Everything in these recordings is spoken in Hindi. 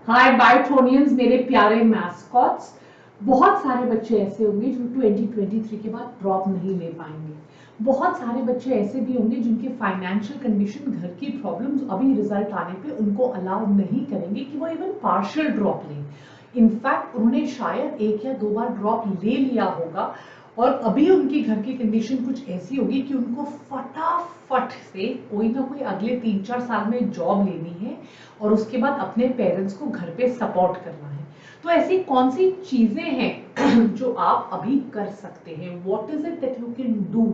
हाय बायोट्रोनियंस, मेरे प्यारे मैस्कॉट्स। बहुत सारे बच्चे ऐसे होंगे जो 2023 के बाद ड्रॉप नहीं ले पाएंगे। बहुत सारे बच्चे ऐसे भी होंगे जिनके फाइनेंशियल कंडीशन, घर की प्रॉब्लम्स अभी रिजल्ट आने पे उनको अलाउ नहीं करेंगे कि वो इवन पार्शियल ड्रॉप लें। इनफैक्ट उन्होंने शायद 1 या 2 बार ड्रॉप ले लिया होगा और अभी उनकी घर की कंडीशन कुछ ऐसी होगी कि उनको फटाफट से कोई ना कोई अगले 3-4 साल में जॉब लेनी है और उसके बाद अपने पेरेंट्स को घर पे सपोर्ट करना है। तो ऐसी कौन सी चीजें हैं जो आप अभी कर सकते हैं? What is it that you can do?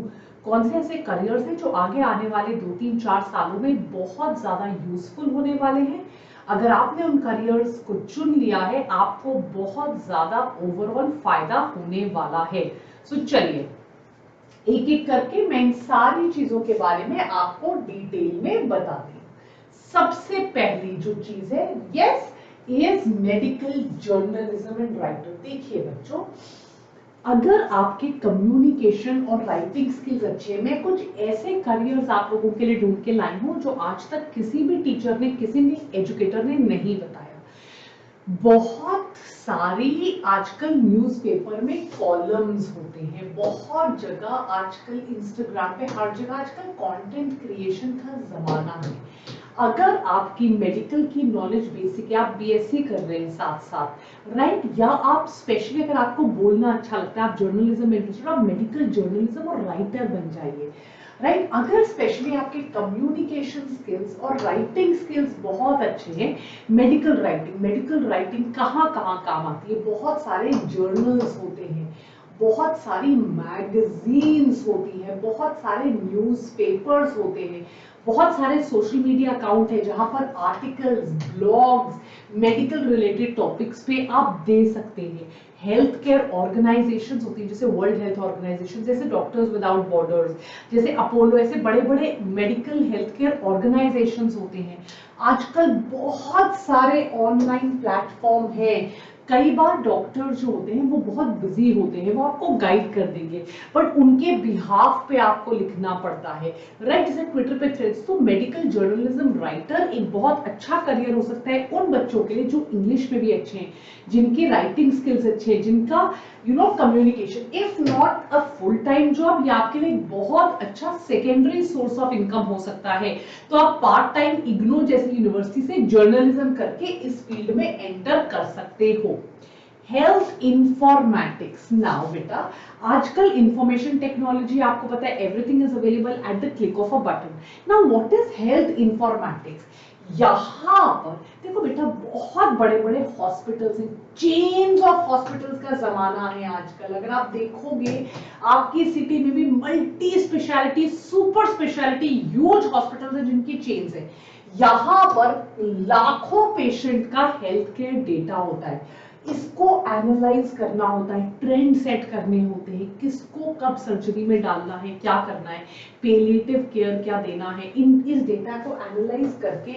कौन से ऐसे करियर्स हैं जो आगे आने वाले 2-3-4 सालों में बहुत ज्यादा यूजफुल होने वाले हैं? अगर आपने उन करियर्स को चुन लिया है, आपको बहुत ज्यादा ओवरऑल फायदा होने वाला है। सो चलिए एक एक करके मैं इन सारी चीजों के बारे में आपको डिटेल में बता दूं। सबसे पहली जो चीज है, yes, is medical journalism and writer. देखिए बच्चों, अगर आपके कम्युनिकेशन और राइटिंग स्किल्स अच्छे हैं, मैं कुछ ऐसे करियर्स आप लोगों के लिए ढूंढ के लाई हूं जो आज तक किसी भी टीचर ने, किसी भी एजुकेटर ने नहीं बताया। बहुत सारी आजकल न्यूज़पेपर में कॉलम्स होते हैं, बहुत जगह आजकल इंस्टाग्राम पे, हर जगह आजकल कंटेंट क्रिएशन का जमाना है। अगर आपकी मेडिकल की नॉलेज बेसिक है, आप बीएससी कर रहे हैं साथ साथ, राइट, या आप स्पेशली अगर आपको बोलना अच्छा लगता है, आप जर्नलिज्म में इंटरेस्टेड, आप मेडिकल जर्नलिज्म और राइटर बन जाइए, राइट। अगर स्पेशली आपके कम्युनिकेशन स्किल्स और राइटिंग स्किल्स बहुत अच्छे हैं, मेडिकल राइटिंग कहाँ कहाँ काम आती है? बहुत सारे जर्नल्स होते हैं, बहुत सारी मैगजीन्स होती है, बहुत सारे न्यूज़पेपर्स होते हैं, बहुत सारे सोशल मीडिया अकाउंट है जहां पर articles, blogs, medical related topics पे आप दे सकते हैं। हेल्थ केयर ऑर्गेनाइजेशंस होती है, जैसे वर्ल्ड हेल्थ ऑर्गेनाइजेशन, जैसे डॉक्टर्स विदाउट बॉर्डर्स, जैसे अपोलो, ऐसे बड़े बड़े मेडिकल हेल्थ केयर ऑर्गेनाइजेशंस होते हैं। आजकल बहुत सारे ऑनलाइन प्लेटफॉर्म हैं। कई बार डॉक्टर जो होते हैं वो बहुत बिजी होते हैं, वो आपको गाइड कर देंगे, बट उनके बिहाफ पे आपको लिखना पड़ता है, राइट, जैसे ट्विटर पे थ्रेड्स। तो मेडिकल जर्नलिज्म राइटर एक बहुत अच्छा करियर हो सकता है उन बच्चों के लिए जो इंग्लिश में भी अच्छे हैं, जिनके राइटिंग स्किल्स अच्छे हैं, जिनका communication, if not a full time job, ये आपके लिए बहुत अच्छा सेकेंडरी सोर्स ऑफ इनकम हो सकता है। तो आप पार्ट टाइम इग्नो जैसी यूनिवर्सिटी से जर्नलिज्म करके इस फील्ड में एंटर कर सकते हो। हेल्थ इंफॉर्मेटिक्स, नाउ बेटा, आजकल इंफॉर्मेशन टेक्नोलॉजी, आपको पता है everything is available at the click of a button. Now what is health informatics? यहाँ पर देखो बेटा, बहुत बड़े बड़े हॉस्पिटल्स हैं, चेन्स ऑफ हॉस्पिटल्स का जमाना है आजकल। अगर आप देखोगे, आपकी सिटी में भी multi speciality, super speciality huge hospitals हैं जिनकी चेन्स है। यहाँ पर लाखों पेशेंट का हेल्थ केयर डेटा होता है, इसको एनालाइज करना होता है, ट्रेंड सेट करने होते हैं, किसको कब सर्जरी में डालना है, क्या करना है, पेलिएटिव केयर क्या देना है। इस डेटा को एनालाइज करके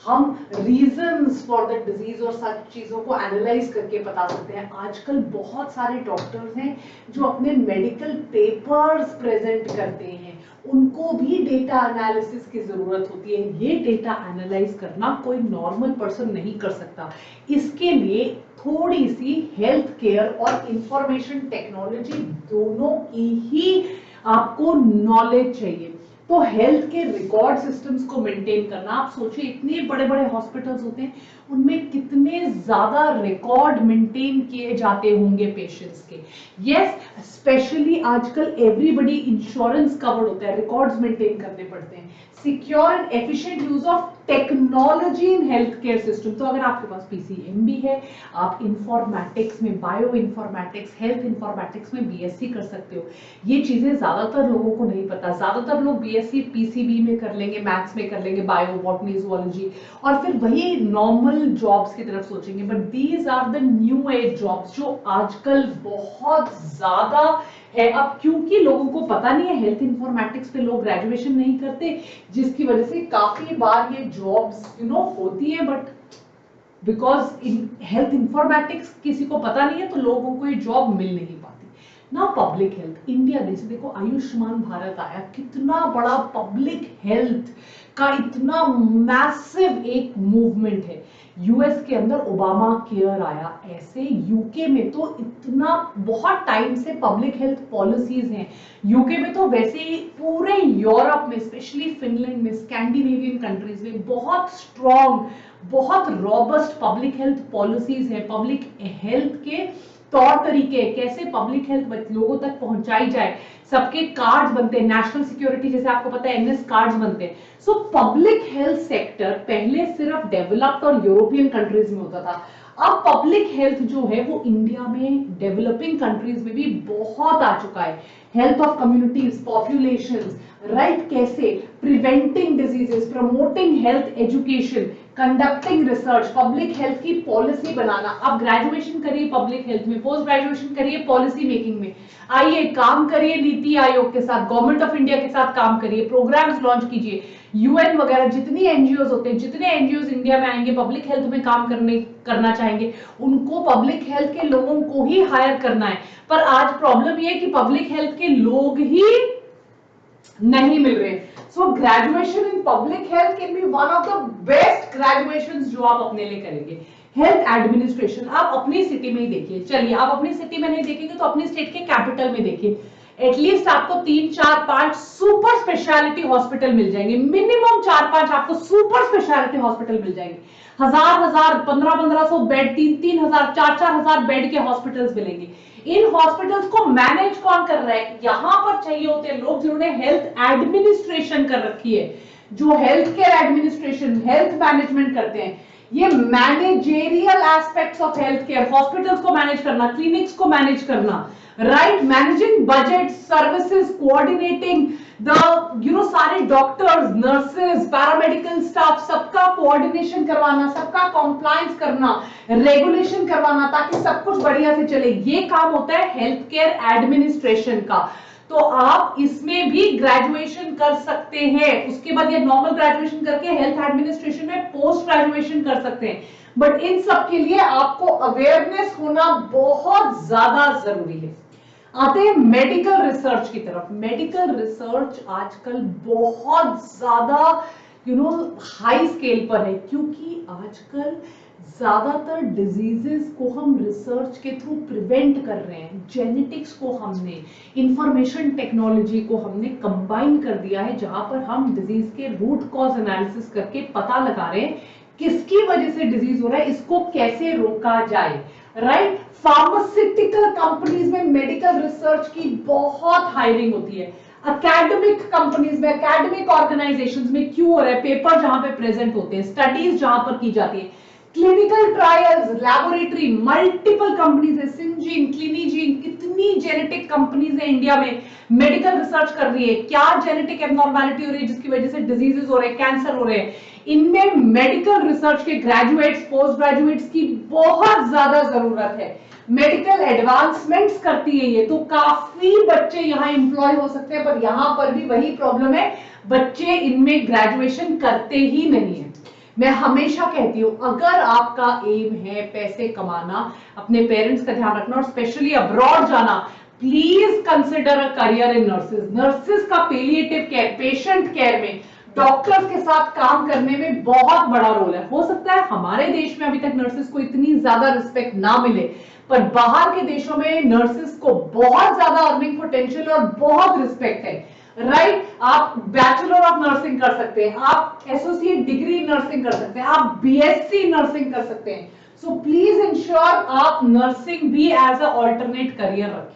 हम रीजंस फॉर द डिजीज और सब चीजों को एनालाइज करके बता सकते हैं। आजकल बहुत सारे डॉक्टर्स हैं जो अपने मेडिकल पेपर्स प्रेजेंट करते हैं, उनको भी डेटा एनालिसिस की जरूरत होती है। ये डेटा एनालाइज करना कोई नॉर्मल पर्सन नहीं कर सकता। इसके लिए थोड़ी सी हेल्थ केयर और इंफॉर्मेशन टेक्नोलॉजी दोनों की ही आपको नॉलेज चाहिए। तो हेल्थ के रिकॉर्ड सिस्टम्स को मेंटेन करना, आप सोचिए इतने बड़े बड़े हॉस्पिटल्स होते हैं, उनमें कितने ज्यादा रिकॉर्ड मेंटेन किए जाते होंगे पेशेंट्स के। यस, स्पेशली आजकल एवरीबडी इंश्योरेंस कवर्ड होता है, रिकॉर्ड्स मेंटेन करने पड़ते हैं। Secure and efficient use of technology in health care system. तो अगर आपके पास पीसीएमबी है, आप इंफॉर्मेटिक्स में, बायो इंफॉर्मेटिक्स, हेल्थ इंफॉर्मेटिक्स में बीएससी कर सकते हो। ये चीजें ज्यादातर लोगों को नहीं पता। ज्यादातर लोग बीएससी पीसीबी में कर लेंगे, मैथ्स में कर लेंगे, बायो, बॉटनी, जूलॉजी, और फिर वही नॉर्मल जॉब्स की तरफ सोचेंगे। But these are the new age jobs जो आजकल बहुत ज्यादा है। अब क्योंकि लोगों को पता नहीं है, हेल्थ इंफॉर्मेटिक्स पे लोग ग्रेजुएशन नहीं करते, जिसकी वजह से काफी बार ये जॉब्स होती है, but because in health informatics किसी को पता नहीं है तो लोगों को ये जॉब मिल नहीं पाती। ना पब्लिक हेल्थ, इंडिया जैसे देखो आयुष्मान भारत आया, कितना बड़ा पब्लिक हेल्थ का इतना मैसिव एक मूवमेंट है। यूएस के अंदर ओबामा केयर आया, ऐसे यूके में तो इतना बहुत टाइम से पब्लिक हेल्थ पॉलिसीज हैं। यूके में तो वैसे ही पूरे यूरोप में, स्पेशली फिनलैंड में, स्कैंडिनेवियन कंट्रीज में बहुत स्ट्रॉन्ग, बहुत रॉबस्ट पब्लिक हेल्थ पॉलिसीज है। पब्लिक हेल्थ के तौर तरीके, कैसे पब्लिक हेल्थ लोगों तक पहुंचाई जाए, सबके कार्ड्स बनते हैं, नेशनल सिक्योरिटी जैसे आपको पता है एनएस कार्ड्स बनते हैं। सो पब्लिक हेल्थ सेक्टर पहले सिर्फ डेवलप्ड और यूरोपियन कंट्रीज में होता था, अब पब्लिक हेल्थ जो है वो इंडिया में डेवलपिंग कंट्रीज में भी बहुत आ चुका है। Health of communities, populations, right, कैसे preventing diseases, promoting health education, conducting research, public health की पॉलिसी बनाना। आप ग्रेजुएशन करिए पब्लिक हेल्थ में, पोस्ट ग्रेजुएशन करिए पॉलिसी मेकिंग में, आइए काम करिए नीति आयोग के साथ, गवर्नमेंट ऑफ इंडिया के साथ काम करिए, प्रोग्राम्स लॉन्च कीजिए, यूएन वगैरह जितनी एनजीओज होते हैं, जितने एनजीओज इंडिया में आएंगे पब्लिक हेल्थ में काम करना चाहेंगे, उनको पब्लिक हेल्थ के लोगों को ही हायर करना है। पर आज प्रॉब्लम ये है कि पब्लिक हेल्थ के लोग ही नहीं मिल रहे। So graduation in public health can be one of the best graduations जो आप अपने लिए करेंगे। हेल्थ एडमिनिस्ट्रेशन आप अपनी सिटी में ही देखिए, चलिए आप अपनी सिटी में नहीं देखेंगे तो अपनी स्टेट के कैपिटल में देखिए, एटलीस्ट आपको 3, 4, 5 सुपर स्पेशलिटी हॉस्पिटल मिल जाएंगे, मिनिमम 4-5 आपको सुपर स्पेशलिटी हॉस्पिटल मिल जाएंगे। 1000-1000, 1500 बेड, 3000, 4000 बेड के हॉस्पिटल्स मिलेंगे। इन हॉस्पिटल्स को मैनेज कौन कर रहा है? यहां पर चाहिए होते हैं लोग जिन्होंने हेल्थ एडमिनिस्ट्रेशन कर रखी है, जो health care administration, health management करते हैं। ये managerial aspects of health care, hospitals को मैनेज करना, क्लिनिक्स को मैनेज करना, right, managing budget, services, coordinating the सारे डॉक्टर्स, नर्सेज, पैरामेडिकल स्टाफ, सबका कोऑर्डिनेशन करवाना, सबका कॉम्प्लायंस करना, रेगुलेशन करवाना, ताकि सब कुछ बढ़िया से चले, ये काम होता है हेल्थ केयर एडमिनिस्ट्रेशन का। तो आप इसमें भी ग्रेजुएशन कर सकते हैं, उसके बाद ये नॉर्मल ग्रेजुएशन करके हेल्थ एडमिनिस्ट्रेशन में पोस्ट ग्रेजुएशन कर सकते हैं। बट इन सब के लिए आपको अवेयरनेस होना बहुत ज्यादा जरूरी है। आते हैं मेडिकल रिसर्च की तरफ। मेडिकल रिसर्च आजकल बहुत ज्यादा हाई स्केल पर है, क्योंकि आजकल ज्यादातर डिजीजेस को हम रिसर्च के थ्रू प्रिवेंट कर रहे हैं। जेनेटिक्स को हमने, इंफॉर्मेशन टेक्नोलॉजी को हमने कंबाइन कर दिया है, जहां पर हम डिजीज के रूट कॉज एनालिसिस करके पता लगा रहे हैं किसकी वजह से डिजीज हो रहा है, इसको कैसे रोका जाए, राइट। फार्मास्यूटिकल कंपनीज में मेडिकल रिसर्च की बहुत हायरिंग होती है। एकेडमिक कंपनीज में, एकेडमिक ऑर्गेनाइजेशंस में क्यों हो रहा है? पेपर जहां पे प्रेजेंट होते हैं, स्टडीज जहां पर की जाती है, clinical trials, laboratory, multiple companies है, सिंजीन, क्लिनिजीन, कितनी जेनेटिक कंपनीज है इंडिया में, मेडिकल रिसर्च कर रही है, क्या जेनेटिक एब्नॉर्मैलिटी हो रही है जिसकी वजह से डिजीजेस हो रहे हैं, कैंसर हो रहे हैं। इनमें मेडिकल रिसर्च के ग्रेजुएट्स, पोस्ट ग्रेजुएट्स की बहुत ज्यादा जरूरत है। मेडिकल एडवांसमेंट्स करती है ये, तो काफी बच्चे यहाँ एम्प्लॉय हो सकते हैं, पर यहाँ पर भी वही प्रॉब्लम है, बच्चे इनमें ग्रेजुएशन करते ही नहीं है। मैं हमेशा कहती हूं, अगर आपका एम है पैसे कमाना, अपने पेरेंट्स का ध्यान रखना और स्पेशली अब्रॉड जाना, please consider a career in nurses. Nurses का पैलिएटिव केयर, पेशेंट केयर में, डॉक्टर्स के साथ काम करने में बहुत बड़ा रोल है। हो सकता है हमारे देश में अभी तक नर्सेज को इतनी ज्यादा रिस्पेक्ट ना मिले, पर बाहर के देशों में नर्सेज को बहुत ज्यादा अर्निंग पोटेंशियल और बहुत रिस्पेक्ट है, राइट। आप बैचलर ऑफ नर्सिंग कर सकते हैं, आप एसोसिएट डिग्री नर्सिंग कर सकते हैं, आप बीएससी नर्सिंग कर सकते हैं। सो प्लीज इंश्योर आप नर्सिंग भी एज अ ऑल्टरनेट करियर रखें।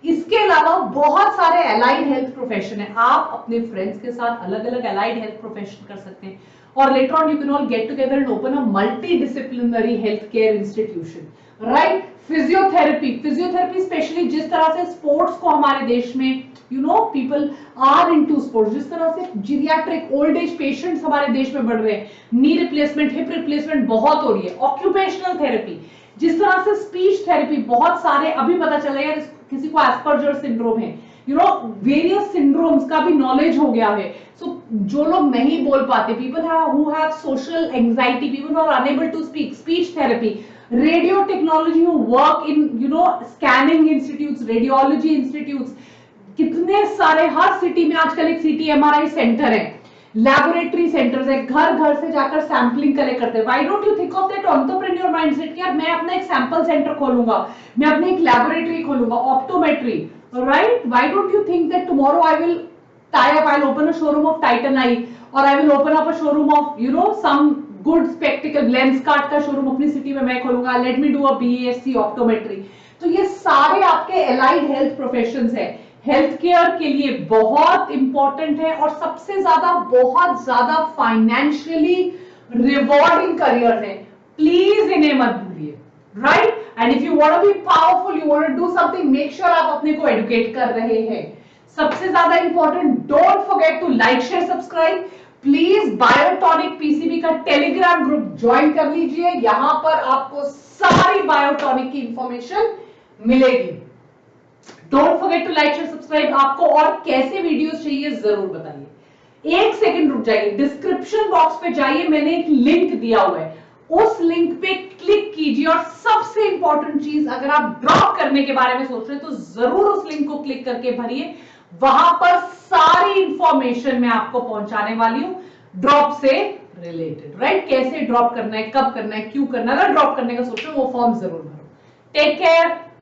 इसके अलावा बहुत सारे अलाइड हेल्थ प्रोफेशन है, आप अपने फ्रेंड्स के साथ अलग अलग अलाइड हेल्थ प्रोफेशन कर सकते हैं, और later on you can all get together and open a multi disciplinary health care institution, right. Physiotherapy specially जिस तरह से स्पोर्ट्स को हमारे देश में पीपल आर इनटू स्पोर्ट्स, जिस तरह से जीरियाट्रिक ओल्ड एज पेशेंट्स हमारे देश में बढ़ रहे हैं, नी रिप्लेसमेंट, हिप रिप्लेसमेंट बहुत हो रही है, ऑक्यूपेशनल थेरेपी, जिस तरह से स्पीच थेरेपी, बहुत सारे अभी पता चला यार किसी को एस्पर्जर सिंड्रोम है, यू नो वेरियस सिंड्रोम्स का भी नॉलेज हो गया है. सो जो लोग नहीं बोल पाते, people who have social anxiety, people who are unable to speak, speech therapy, radio technology, who work in you know scanning institutes, radiology institutes, कितने सारे, हर सिटी में आजकल एक सिटी एमआरआई सेंटर है, लैबोरेटरी सेंटर्स है, घर घर से जाकर सैंपलिंग कलेक्ट करते हैं. Why don't you think of that entrepreneur mindset कि यार मैं अपना एक सैंपल सेंटर खोलूंगा, मैं अपनी एक लैबोरेटरी खोलूंगा, optometry, right? Why don't you think that tomorrow I will tie up, I'll open a showroom of Titan Eye, or I will open up a showroom of you know some good spectacle, Lenskart का शोरूम अपनी सिटी में मैं खोलूंगा, let me do a BSc optometry. तो ये सारे आपके एलाइड हेल्थ प्रोफेशंस है, हेल्थ केयर के लिए बहुत इंपॉर्टेंट है और सबसे ज्यादा बहुत ज्यादा फाइनेंशियली रिवॉर्डिंग करियर है. प्लीज इन्हें मत भूलिए, right? And if you want to be powerful, you want to do something, make sure आप अपने को एडुकेट कर रहे हैं. सबसे ज्यादा important, don't forget to like share subscribe. Please Biotonic PCB का टेलीग्राम ग्रुप ज्वाइन कर लीजिए, यहां पर आपको सारी बायोटॉनिक की इंफॉर्मेशन मिलेगी. Don't forget to like share subscribe. आपको और कैसे वीडियोस चाहिए जरूर बताइए. एक सेकंड रुक जाइए, डिस्क्रिप्शन बॉक्स पे जाइए, मैंने एक लिंक दिया हुआ है, उस लिंक पे क्लिक कीजिए. और सबसे इंपॉर्टेंट चीज, अगर आप ड्रॉप करने के बारे में सोच रहे हैं तो जरूर उस लिंक को क्लिक करके भरिए. वहां पर सारी इंफॉर्मेशन मैं आपको पहुंचाने वाली हूं ड्रॉप से रिलेटेड, राइट? कैसे ड्रॉप करना है, कब करना है, क्यों करना है. अगर ड्रॉप करने का सोच रहे हो वो फॉर्म जरूर भरो. Take care.